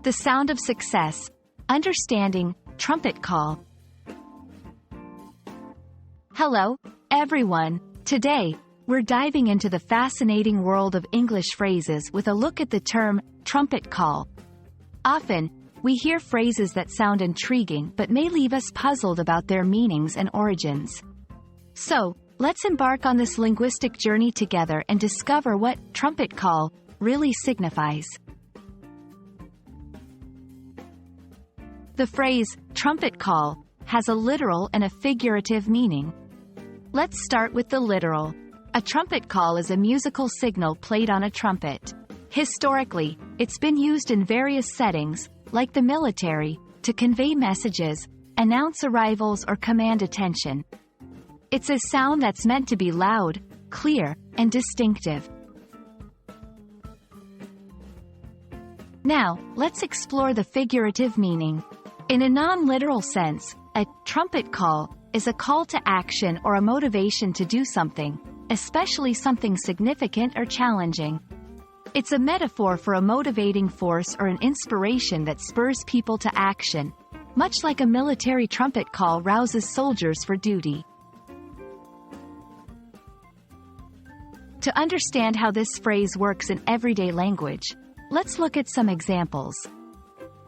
The sound of success. Understanding, trumpet call. Hello, everyone. Today, we're diving into the fascinating world of English phrases with a look at the term, trumpet call. Often, we hear phrases that sound intriguing but may leave us puzzled about their meanings and origins. So, let's embark on this linguistic journey together and discover what trumpet call really signifies. The phrase, trumpet call, has a literal and a figurative meaning. Let's start with the literal. A trumpet call is a musical signal played on a trumpet. Historically, it's been used in various settings, like the military, to convey messages, announce arrivals or command attention. It's a sound that's meant to be loud, clear, and distinctive. Now, let's explore the figurative meaning. In a non-literal sense, a trumpet call is a call to action or a motivation to do something, especially something significant or challenging. It's a metaphor for a motivating force or an inspiration that spurs people to action, much like a military trumpet call rouses soldiers for duty. To understand how this phrase works in everyday language, let's look at some examples.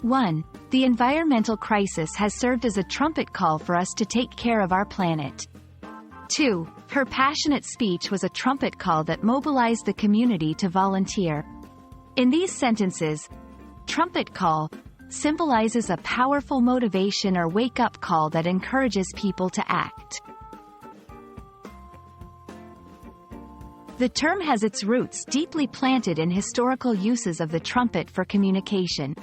1. The environmental crisis has served as a trumpet call for us to take care of our planet. 2. Her passionate speech was a trumpet call that mobilized the community to volunteer. In these sentences, trumpet call symbolizes a powerful motivation or wake-up call that encourages people to act. The term has its roots deeply planted in historical uses of the trumpet for communication.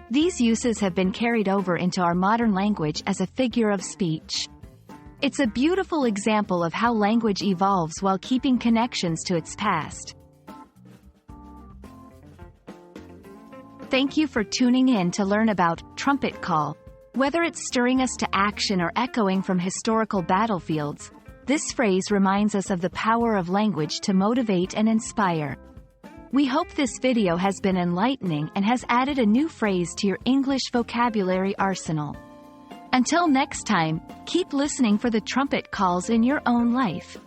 These uses have been carried over into our modern language as a figure of speech. It's a beautiful example of how language evolves while keeping connections to its past. Thank you for tuning in to learn about trumpet call. Whether it's stirring us to action or echoing from historical battlefields, this phrase reminds us of the power of language to motivate and inspire. We hope this video has been enlightening and has added a new phrase to your English vocabulary arsenal. Until next time, keep listening for the trumpet calls in your own life.